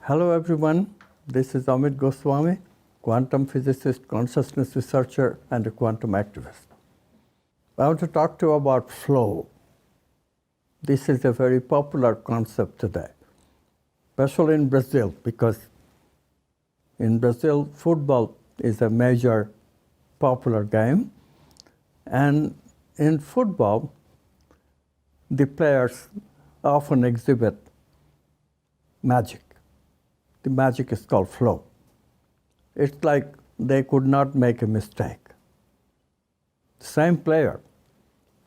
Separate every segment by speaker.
Speaker 1: Hello everyone, this is Amit Goswami, quantum physicist, consciousness researcher, and a quantum activist. I want to talk to you about flow. This is a very popular concept today, especially in Brazil, because in Brazil, football is a major popular game. And in football, the players often exhibit magic. The magic is called flow. It's like they could not make a mistake. The same player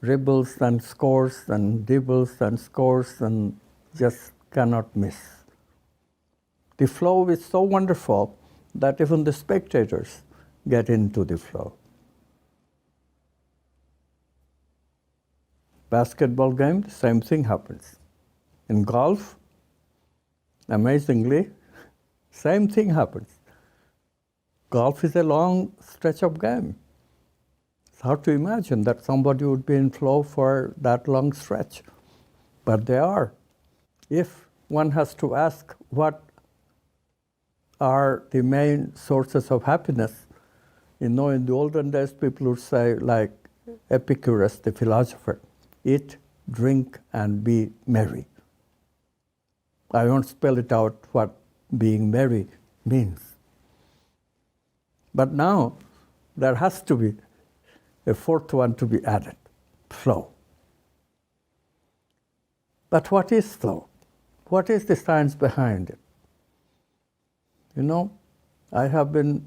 Speaker 1: dribbles and scores and dribbles and scores and just cannot miss. The flow is so wonderful that even the spectators get into the flow. Basketball game, the same thing happens. In golf, amazingly, same thing happens. Golf is a long stretch of game. It's hard to imagine that somebody would be in flow for that long stretch, but they are. If one has to ask what are the main sources of happiness, in the olden days people would say, like Epicurus, the philosopher, eat, drink, and be merry. I won't spell it out what being merry means. But now there has to be a fourth one to be added, flow. But what is flow? What is the science behind it? I have been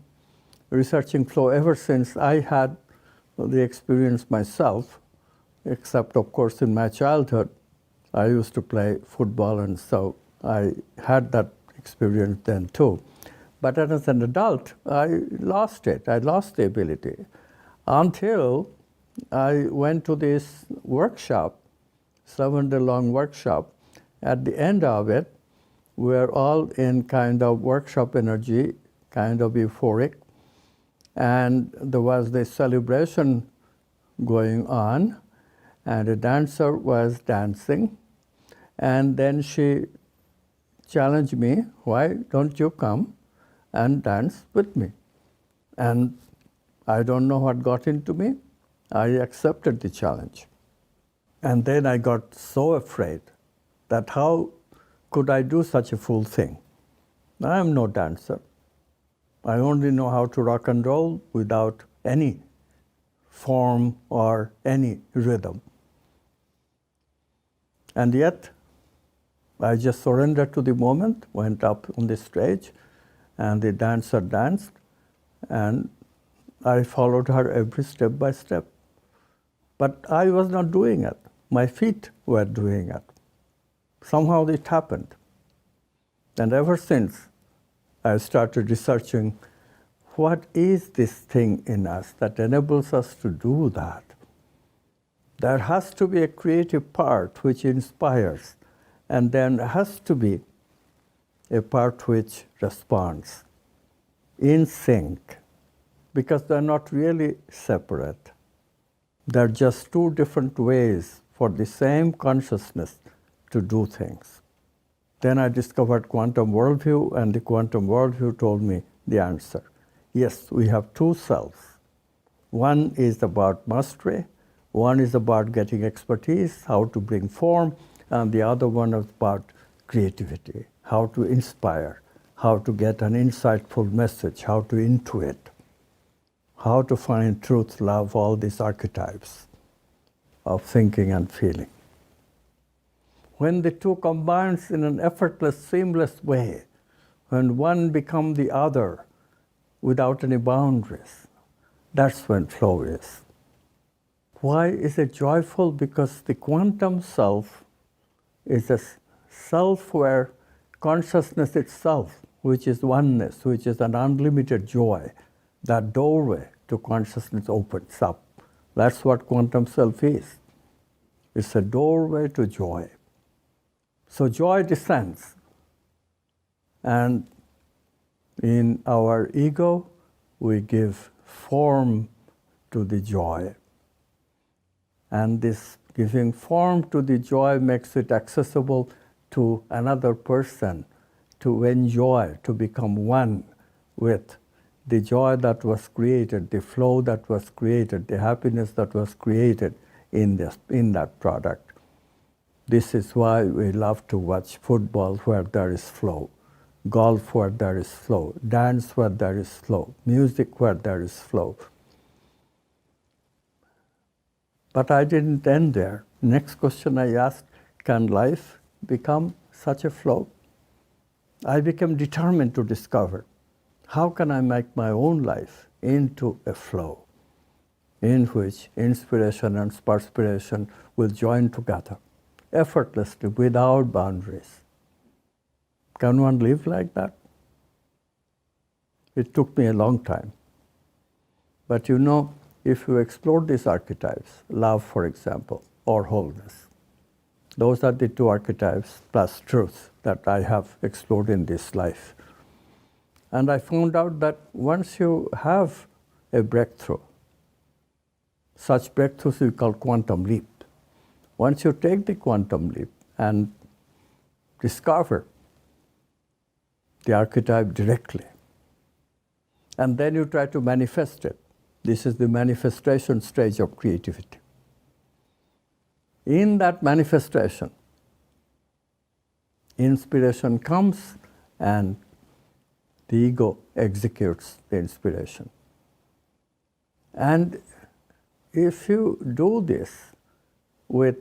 Speaker 1: researching flow ever since I had the experience myself, except of course in my childhood, I used to play football, and so I had that experience then too. But as an adult, I lost it. I lost the ability until I went to this workshop, 7-day-long workshop. At the end of it, we're all in kind of workshop energy, kind of euphoric. And there was this celebration going on, and a dancer was dancing. And then she challenged me, why don't you come and dance with me? And I don't know what got into me. I accepted the challenge. And then I got so afraid that how could I do such a fool thing? I am no dancer. I only know how to rock and roll without any form or any rhythm. And yet, I just surrendered to the moment, went up on the stage, and the dancer danced, and I followed her every step by step. But I was not doing it. My feet were doing it. Somehow it happened. And ever since, I started researching what is this thing in us that enables us to do that. There has to be a creative part which inspires, and then has to be a part which responds in sync, because they're not really separate. They're just two different ways for the same consciousness to do things. Then I discovered quantum worldview, and the quantum worldview told me the answer. Yes, we have two selves. One is about mastery, one is about getting expertise, how to bring form, and the other one is about creativity, how to inspire, how to get an insightful message, how to intuit, how to find truth, love, all these archetypes of thinking and feeling. When the two combines in an effortless, seamless way, when one becomes the other without any boundaries, that's when flow is. Why is it joyful? Because the quantum self is a self where consciousness itself, which is oneness, which is an unlimited joy, that doorway to consciousness opens up. That's what quantum self is. It's a doorway to joy. So joy descends. And in our ego, we give form to the joy. And this giving form to the joy makes it accessible to another person to enjoy, to become one with the joy that was created, the flow that was created, the happiness that was created in that product. This is why we love to watch football where there is flow, golf where there is flow, dance where there is flow, music where there is flow. But I didn't end there. Next question I asked, can life become such a flow? I became determined to discover, how can I make my own life into a flow in which inspiration and perspiration will join together effortlessly without boundaries? Can one live like that? It took me a long time. But you know, if you explore these archetypes, love, for example, or wholeness, those are the two archetypes plus truth that I have explored in this life. And I found out that once you have a breakthrough, such breakthroughs we call quantum leap. Once you take the quantum leap and discover the archetype directly, and then you try to manifest it. This is the manifestation stage of creativity. In that manifestation, inspiration comes and the ego executes the inspiration. And if you do this with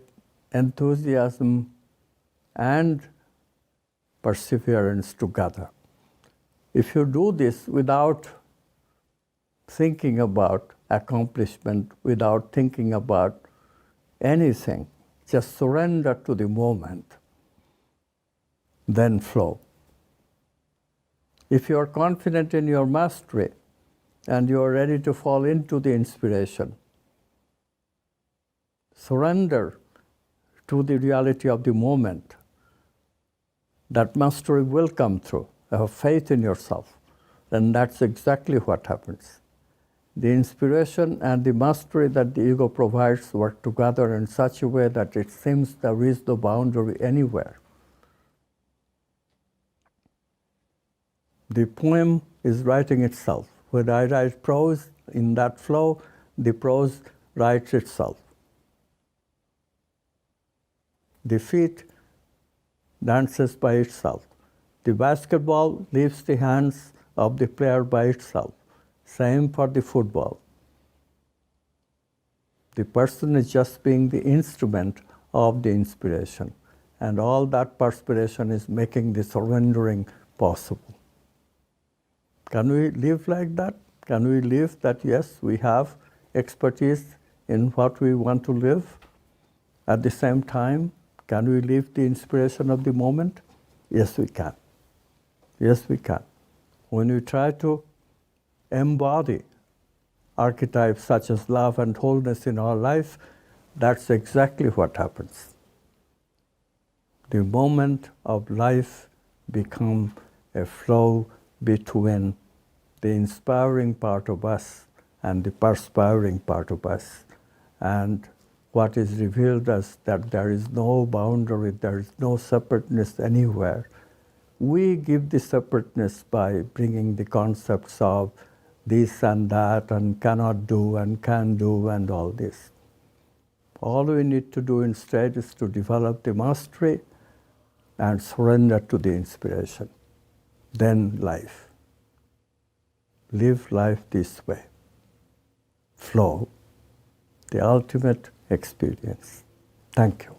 Speaker 1: enthusiasm and perseverance together, if you do this without thinking about accomplishment, without thinking about anything, just surrender to the moment, then flow. If you are confident in your mastery and you are ready to fall into the inspiration, surrender to the reality of the moment. That mastery will come through. Have faith in yourself. And that's exactly what happens. The inspiration and the mastery that the ego provides work together in such a way that it seems there is no boundary anywhere. The poem is writing itself. When I write prose in that flow, the prose writes itself. The feet dances by itself. The basketball leaves the hands of the player by itself. Same for the football. The person is just being the instrument of the inspiration. And all that perspiration is making the surrendering possible. Can we live like that? Can we live that, yes, we have expertise in what we want to live? At the same time, can we live the inspiration of the moment? Yes, we can. Yes, we can. When we try to embody archetypes such as love and wholeness in our life, that's exactly what happens. The moment of life becomes a flow between the inspiring part of us and the perspiring part of us. And what is revealed as that there is no boundary, there is no separateness anywhere. We give the separateness by bringing the concepts of this and that and cannot do and can do and all this. All we need to do instead is to develop the mastery and surrender to the inspiration. Then life. Live life this way. Flow, the ultimate experience. Thank you.